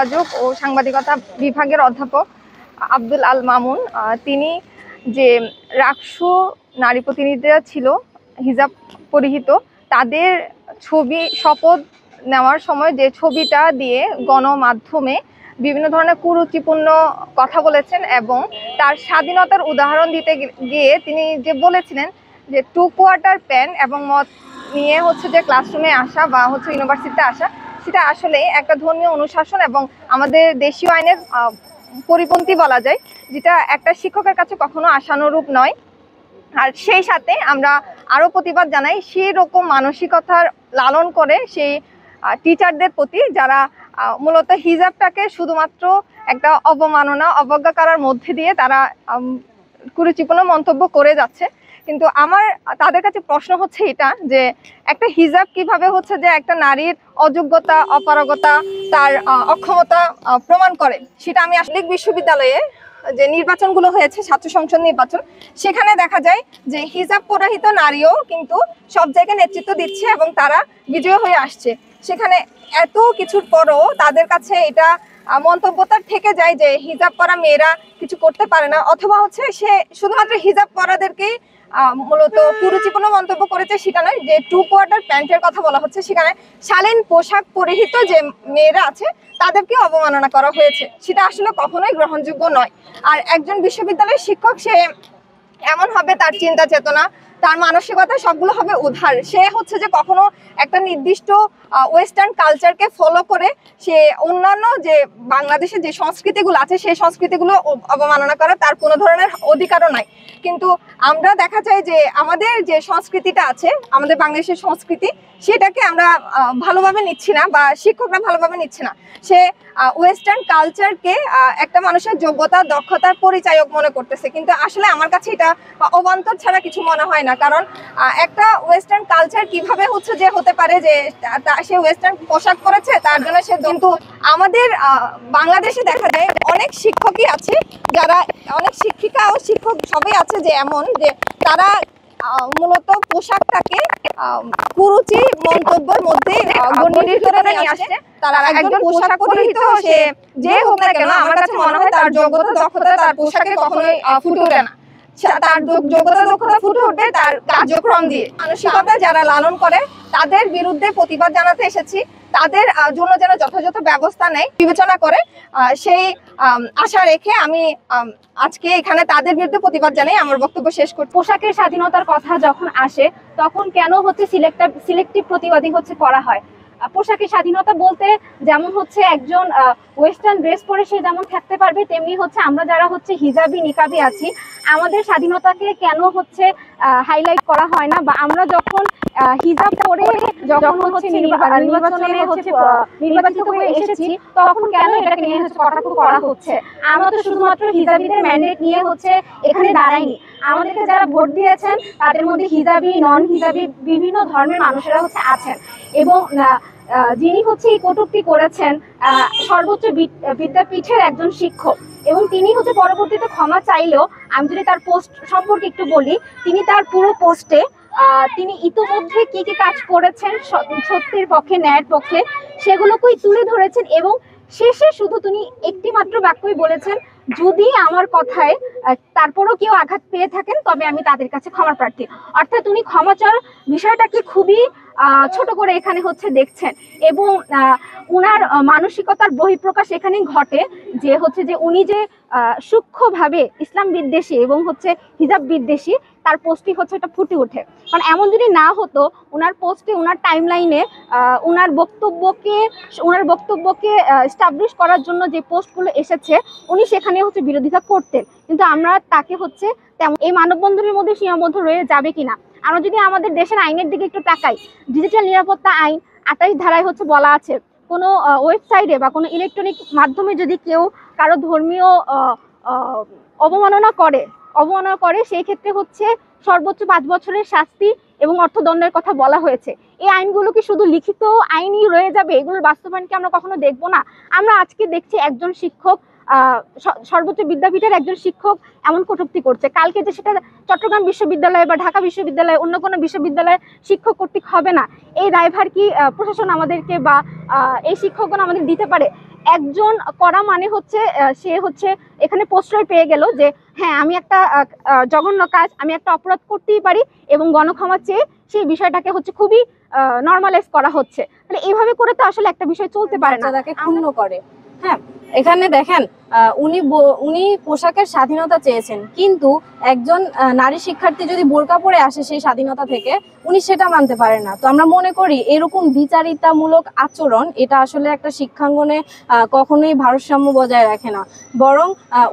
যোগাযোগ ও সাংবাদিকতা বিভাগের অধ্যাপক আব্দুল আল মামুন, তিনি যে রাকসু নারী প্রতিনিধিরা ছিল হিজাব পরিহিত, তাদের ছবি শপথ নেওয়ার সময় যে ছবিটা দিয়ে গণমাধ্যমে বিভিন্ন ধরনের কুরুচিপূর্ণ কথা বলেছেন এবং তার স্বাধীনতার উদাহরণ দিতে গিয়ে তিনি যে বলেছিলেন যে 2 কোয়ার্টার প্যান্ট এবং মদ নিয়ে যে ক্লাসরুমে আসা বা ইউনিভার্সিটিতে আসা, সেটা আসলে একটা ধর্মীয় অনুশাসন এবং আমাদের দেশীয় আইনের পরিপন্থী বলা যায়, যেটা একটা শিক্ষকের কাছে কখনো আশানুরূপ নয়। আর সেই সাথে আমরা আরও প্রতিবাদ জানাই সেই রকম মানসিকতার লালন করে সেই টিচারদের প্রতি যারা মূলত হিজাবটাকে শুধুমাত্র একটা অবমাননা অবজ্ঞা করার মধ্যে দিয়ে তারা কুরুচিপূর্ণ মন্তব্য করে যাচ্ছে। কিন্তু আমার তাদের কাছে প্রশ্ন হচ্ছে এটা যে একটা হিজাব কিভাবে যে একটা নারীর অযোগ্যতা, অপারগতা, তার অক্ষমতা প্রমাণ করে, সেটা আমি আসলে বিশ্ববিদ্যালয়ে যে নির্বাচনগুলো হয়েছে, ছাত্র সংসদ নির্বাচন, সেখানে দেখা যায় যে হিজাব পরিহিত নারীও কিন্তু সব জায়গায় নেতৃত্ব দিচ্ছে এবং তারা বিজয় হয়ে আসছে। সেখানে এত কিছুর পরও তাদের কাছে এটা মন্তব্যটা থেকে যায় যে হিজাব পরা মেয়েরা কিছু করতে পারে না, অথবা সে শুধুমাত্র হিজাব পরাদেরকেই মূলত কুরুচিপূর্ণ মন্তব্য করেছে সেটা নয়, যে 2 কোয়ার্টার প্যান্টের কথা বলা হচ্ছে, সেখানে শালীন পোশাক পরিহিত যে মেয়েরা আছে তাদেরকে অবমাননা করা হয়েছে, সেটা আসলে কখনোই গ্রহণযোগ্য নয়। আর একজন বিশ্ববিদ্যালয়ের শিক্ষক, সে এমন হবে তার চিন্তা চেতনা, তার মানসিকতা সবগুলো হবে উদার। সে যে কখনো একটা নির্দিষ্ট ওয়েস্টার্ন কালচারকে ফলো করে সে অন্যান্য যে বাংলাদেশের যে সংস্কৃতিগুলো আছে সেই সংস্কৃতিগুলো অবমাননা করা তার কোনো ধরনের অধিকারও নাই। কিন্তু আমরা দেখা যায় যে আমাদের যে সংস্কৃতিটা আছে, আমাদের বাংলাদেশের সংস্কৃতি, সেটাকে আমরা ভালোভাবে নিচ্ছি না বা শিক্ষকরা ভালোভাবে নিচ্ছে না। সে ওয়েস্টার্ন কালচারকে একটা মানুষের যোগ্যতা, দক্ষতার পরিচায়ক মনে করতেছে, কিন্তু আসলে আমার কাছে এটা অবান্তর ছাড়া কিছু মনে হয় না। কারণ একটা ওয়েস্টার্ন কালচার কিভাবে যে হতে পারে যে সে ওয়েস্টার্ন পোশাক পরেছে তার জন্য সে, কিন্তু আমাদের বাংলাদেশে দেখা যায় অনেক শিক্ষকই আছে, যারা অনেক শিক্ষিকা ও শিক্ষক সবাই আছে যে এমন যে তারা মূলত পোশাকটাকে কুরুচি মন্তব্যের মধ্যে গণ্ডিত করে নিয়ে আসছে। তারা একজন পোশাক পরিহিত সে যে হোক না কেন, আমার কাছে মনে হয় তার যোগ্যতা, দক্ষতা তার পোশাকে কখনোই ফুটে ওঠে না। তার যোগ্যতা, দক্ষতা ফুটে ওঠে তার কার্যক্রম দিয়ে। মানসিকতা যারা লালন করে তাদের বিরুদ্ধে প্রতিবাদ জানাতে এসেছি, তাদের জন্য যেন যথাযথ ব্যবস্থা নেয়, বিবেচনা করে, সেই আশা রেখে আমি আজকে এখানে তাদের বিরুদ্ধে প্রতিবাদ জানাই। আমার বক্তব্য শেষ করছি। পোশাকের স্বাধীনতার কথা যখন আসে তখন কেন সিলেক্টিভ প্রতিবাদী করা হয়? পোশাকের স্বাধীনতা বলতে যেমন একজন ওয়েস্টার্ন ড্রেস পরে সে যেমন থাকতে পারবে, তেমনি আমরা যারা হিজাবি নিকাবি আছি, আমাদের স্বাধীনতাকে কেন হাইলাইট করা হয় না? বা আমরা যখন হিজাব পরে যখন নির্বাচিত হয়ে এসেছি তখন কেন এটাকে নিয়ে কটাক্ষ করা হচ্ছে? আমরা তো শুধুমাত্র হিজাবিদের ম্যান্ডেট নিয়ে এখানে দাঁড়াইনি। আমাদেরকে যারা ভোট দিয়েছেন তাদের মধ্যে হিজাবি, নন হিজাবি বিভিন্ন ধর্মের মানুষেরা আছেন, এবং যিনি এই কটূক্তি করেছেন সর্বোচ্চ বিদ্যাপীঠের একজন শিক্ষক, এবং তিনি পরবর্তীতে ক্ষমা চাইলেও, আমি যদি তার পোস্ট সম্পর্কে একটু বলি, তিনি তার পুরো পোস্টে তিনি ইতিমধ্যে কি কি কাজ করেছেন সত্যের পক্ষে, ন্যায়ের পক্ষে, সেগুলোকেই তুলে ধরেছেন, এবং শেষে শুধু তিনি একটি মাত্র বাক্যই বলেছেন, যদি আমার কথায় তারপরও কেউ আঘাত পেয়ে থাকেন তবে আমি তাদের কাছে ক্ষমা প্রার্থী। অর্থাৎ উনি ক্ষমা চাওয়ার বিষয়টাকে খুবই ছোট করে এখানে দেখছেন, এবং উনার মানসিকতার বহিঃপ্রকাশ এখানে ঘটে যে যে উনি যে সূক্ষ্মভাবে ইসলাম বিদ্বেষী এবং হিজাব বিদ্বেষী, তার পোস্টটি এটা ফুটে ওঠে। কারণ এমন যদি না হতো, উনার পোস্টে, উনার টাইমলাইনে উনার বক্তব্যকে এস্টাবলিশ করার জন্য যে পোস্টগুলো এসেছে উনি সেখানে বিরোধিতা করতেন, কিন্তু আমরা তাকে তেমন এই মানববন্ধনের মধ্যে সীমাবদ্ধ রয়ে যাবে কিনা। আমরা যদি আমাদের দেশের আইনের দিকে একটু তাকাই, ডিজিটাল নিরাপত্তা আইন 28 ধারায় বলা আছে, কোনো ওয়েবসাইটে বা কোনো ইলেকট্রনিক মাধ্যমে যদি কেউ কারো ধর্মীয় অবমাননা করে সেই ক্ষেত্রে সর্বোচ্চ 5 বছরের শাস্তি এবং অর্থদণ্ডের কথা বলা হয়েছে। এই আইনগুলো কি শুধু লিখিত আইনই রয়ে যাবে? এগুলোর বাস্তবায়ন কি আমরা কখনো দেখবো না? আমরা আজকে দেখছি একজন শিক্ষক, সর্বোচ্চ বিদ্যাপীঠের একজন শিক্ষক এমন কটূক্তি করছে, কালকে যে সেটা চট্টগ্রাম বিশ্ববিদ্যালয় বা ঢাকা বিশ্ববিদ্যালয়, অন্য কোনো বিশ্ববিদ্যালয়ের শিক্ষক কর্তৃক হবে না, এই দায়ভার কি প্রশাসন আমাদেরকে বা এই শিক্ষকগণ আমাদের দিতে পারে? একজন করা মানে হচ্ছে সে হচ্ছে এখানে প্রশ্রয় পেয়ে গেল যে হ্যাঁ আমি একটা জঘন্য কাজ, আমি একটা অপরাধ করতেই পারি, এবং গণক্ষমা চেয়ে সেই বিষয়টাকে হচ্ছে খুবই নর্মালাইজ করা হচ্ছে। মানে এইভাবে করে তো আসলে একটা বিষয় চলতে পারে না, তাকে ক্ষুণ্ণ করে। হ্যাঁ, এখানে দেখেন উনি পোশাকের স্বাধীনতা চেয়েছেন, কিন্তু একজন নারী শিক্ষার্থী যদি বোরকা পরে আসে সেই স্বাধীনতা থেকে, উনি সেটা মানতে পারেন না। তো আমরা মনে করি এরকম দ্বিচারিতামূলক আচরণ এটা আসলে একটা শিক্ষাঙ্গনে কখনোই ভারসাম্য বজায় রাখে না। বরং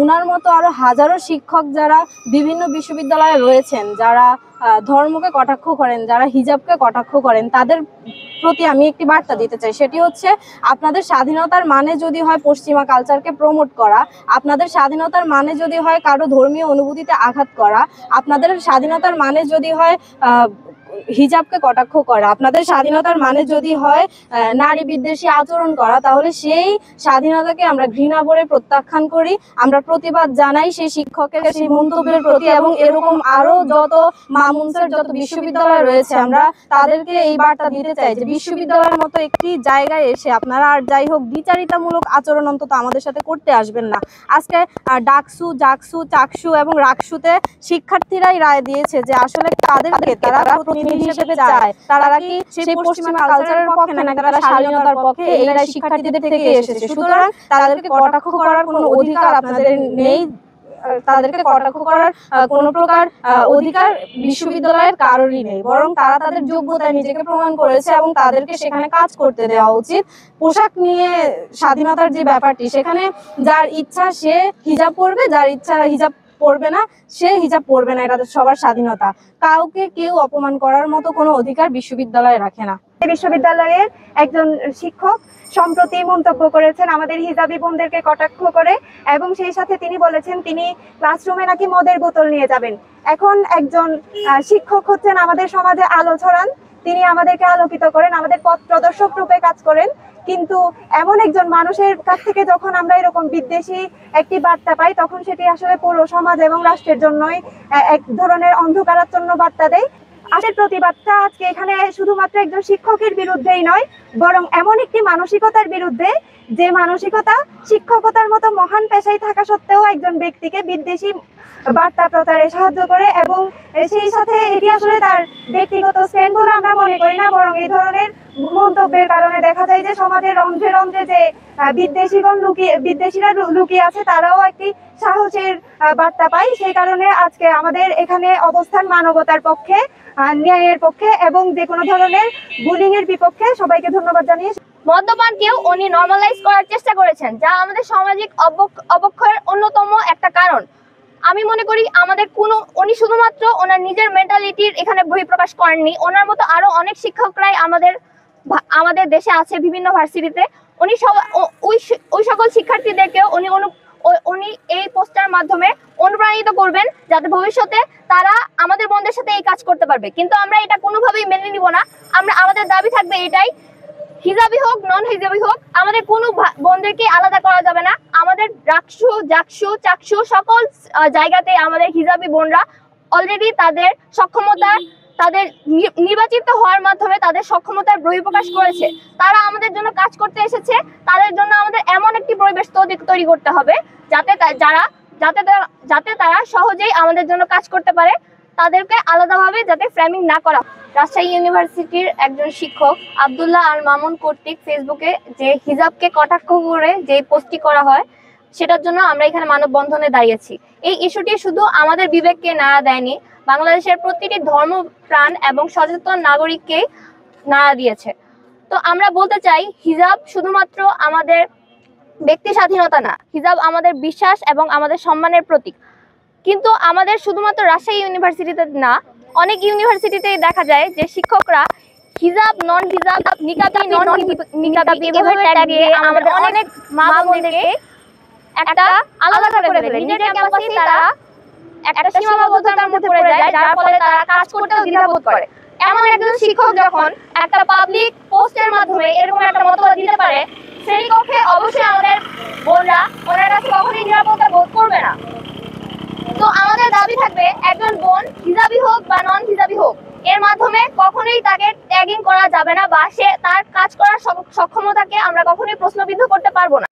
উনার মতো আরো হাজারো শিক্ষক যারা বিভিন্ন বিশ্ববিদ্যালয়ে রয়েছেন, যারা ধর্মকে কটাক্ষ করেন, যারা হিজাবকে কটাক্ষ করেন, তাদের প্রতি আমি একটি বার্তা দিতে চাই। সেটি হচ্ছে, আপনাদের স্বাধীনতার মানে যদি হয় পশ্চিমা কালচারকে প্রমোট করা, আপনাদের স্বাধীনতার মানে যদি হয় কারো ধর্মীয় অনুভূতিতে আঘাত করা, আপনাদের স্বাধীনতার মানে যদি হয় হিজাবকে কটাক্ষ করা, আপনাদের স্বাধীনতার মানে যদি হয় নারী বিদ্বেষী আচরণ করা, তাহলে সেই স্বাধীনতাকে আমরা ঘৃণা ভরে প্রত্যাখ্যান করি। আমরা প্রতিবাদ জানাই সেই শিক্ষকের সেই মন্তব্যের প্রতি, এবং এরকম আরো যত মামুনসের যত বিশ্ববিদ্যালয় রয়েছে আমরা তাদেরকে এই বার্তা দিতে চাই যে বিশ্ববিদ্যালয়ের মতো একটি জায়গায় এসে আপনারা আর যাই হোক দ্বিচারিতামূলক আচরণ অন্তত আমাদের সাথে করতে আসবেন না। আজকে ডাকসু, জাকসু, চাকসু এবং রাকসুতে শিক্ষার্থীরাই রায় দিয়েছে যে আসলে তাদেরকে তারা প্রতিনিধি হিসেবে চায়, তারা কি সেই পশ্চিমা কালচারের পক্ষে নাকি তারা স্বাধীনতার পক্ষে, এই রায় শিক্ষার্থীদের থেকে এসেছে। সুতরাং তাদেরকে কটাক্ষ করার কোনো অধিকার আপনাদের নেই, তাদেরকে কটাক্ষ করার কোনো প্রকার অধিকার বিশ্ববিদ্যালয়ের কারোরই নেই। বরং তারা তাদের যোগ্যতায় নিজেকে প্রমাণ করেছে এবং তাদেরকে সেখানে কাজ করতে দেওয়া উচিত। পোশাক নিয়ে স্বাধীনতার যে ব্যাপারটি, সেখানে যার ইচ্ছা সে হিজাব পরবে, যার ইচ্ছা হিজাব পরবে না সে হিজাব পরবে না, এটা সবার স্বাধীনতা। কাউকে কেউ অপমান করার মতো কোনো অধিকার বিশ্ববিদ্যালয়ে রাখে না। বিশ্ববিদ্যালয়ের একজন শিক্ষক সম্প্রতি মন্তব্য করেছেন আমাদের হিজাবি বোনদেরকে কটাক্ষ করে, এবং সেই সাথে তিনি বলেছেন তিনি ক্লাসরুমে নাকি মদের বোতল নিয়ে যাবেন। এখন একজন শিক্ষক হচ্ছেন আমাদের সমাজে আলো ছড়ান, তিনি আমাদেরকে আলোকিত করেন, আমাদের পথ প্রদর্শক রূপে কাজ করেন। কিন্তু এমন একজন মানুষের কাছ থেকে যখন আমরা এরকম বিদ্বেষী একটি বার্তা পাই, তখন সেটি আসলে পুরো সমাজ এবং রাষ্ট্রের জন্যই এক ধরনের অন্ধকারাচ্ছন্ন বার্তা দেয়। আজকের প্রতিবাদটা আজকে এখানে শুধুমাত্র একজন শিক্ষকের বিরুদ্ধেই নয়, বরং এমন একটি মানসিকতার বিরুদ্ধে যে মানসিকতা শিক্ষকতার মতো মহান পেশায় থাকা সত্ত্বেও একজন ব্যক্তিকে বিদ্বেষী বার্তা প্রচারে সাহায্য করে, এবং সেই সাথে এটি আসলে তার ব্যক্তিগত স্ট্যান্ড বলে আমরা মনে করি না, বরং এই ধরনের মন্তব্যের কারণে দেখা যায় যে সমাজের রন্ধ্রে রন্ধ্রে যে বিদ্বেষীরা লুকিয়ে আছে, তারাও একটি সাহসের বার্তা পায়। সেই কারণে আজকে আমাদের এখানে অবস্থান মানবতার পক্ষে, ন্যায়ের পক্ষে এবং যে কোনো ধরনের বুলিং এর বিপক্ষে। সবাইকে ধন্যবাদ জানিয়ে মদ্যপানকেও উনি নর্মালাইজ করার চেষ্টা করেছেন, যা আমাদের সামাজিক অবক্ষয়ের অন্যতম একটা কারণ। আমি মনে করি উনি শুধুমাত্র ওনার নিজের মেন্টালিটির এখানে বহিঃপ্রকাশ করেননি, ওনার মতো আরো অনেক শিক্ষকরাই আমাদের দেশে আছে বিভিন্ন ভার্সিটিতে। উনি ওই সকল শিক্ষার্থীদেরকেও উনি এই পোস্টার মাধ্যমে অনুপ্রাণিত করবেন, যাতে ভবিষ্যতে তারা আমাদের বোনদের সাথে এই কাজ করতে পারবে। কিন্তু আমরা এটা কোনোভাবেই মেনে নিব না। আমাদের দাবি থাকবে এটাই, হিজাবি হোক নন হিজাবি হোক, আমাদের কোনো বোনদেরকে আলাদা করা যাবে না। আমাদের রাকসু, জাকসু, চাকসু সকল জায়গাতে আমাদের হিজাবি বোনরা অলরেডি তাদের সক্ষমতা, তাদের নির্বাচিত হওয়ার মাধ্যমে তাদের সক্ষমতার বহিঃপ্রকাশ করেছে। তারা আমাদের জন্য কাজ করতে এসেছে, তাদের জন্য আমাদের এমন একটি পরিবেশ তৈরি করতে হবে যাতে তারা সহজেই আমাদের জন্য কাজ করতে পারে, তাদেরকে আলাদাভাবে যাতে ফ্রেমিং না করা। রাজশাহী ইউনিভার্সিটির একজন শিক্ষক আব্দুল্লাহ আল মামুন কর্তৃক ফেসবুকে যে হিজাবকে কটাক্ষ করে যে পোস্টটি করা হয়, সেটার জন্য আমরা এখানে মানববন্ধনে দাঁড়িয়েছি। এই ইস্যুটি শুধু আমাদের বিবেককে নাড়া দেয়নি, বাংলাদেশের প্রতিটি ধর্মপ্রাণ এবং সচেতন নাগরিককে নাড়া দিয়েছে। তো আমরা বলতে চাই, হিজাব শুধুমাত্র আমাদের ব্যক্তি স্বাধীনতা না, হিজাব আমাদের বিশ্বাস এবং আমাদের সম্মানের প্রতীক। কিন্তু আমাদের শুধুমাত্র রাজশাহী ইউনিভার্সিটিতে না, অনেক ইউনিভার্সিটিতে দেখা যায় যে শিক্ষকরা হিজাব, নন হিজাব, নিকাবি, নন নিকাবি এভাবে ট্যাগ দিয়ে আমাদের অনেক মা বোনদেরকে একটা আলাদা করে ফেলে। নিজের ক্যাম্পাসে তারা একটা সীমাবদ্ধতার মধ্যে পড়ে যায়, যার ফলে তারা কাজ করতেও দ্বিধাবোধ করে। এমন একজন শিক্ষক যখন একটা পাবলিক পোস্টের মাধ্যমে এরকম একটা মতবাদ দিতে পারে, সেই পক্ষে অবশ্যই আমাদের বোনরা ওনার কাছে কখনোই নিরাপত্তা বোধ করবে না। তো আমাদের দাবি থাকবে, একজন বোন হিজাবি হোক বা নন হিজাবি হোক, এর মাধ্যমে কখনোই তাকে ট্যাগিং করা যাবে না, বা সে তার কাজ করার সক্ষমতাকে আমরা কখনোই প্রশ্নবিদ্ধ করতে পারবো না।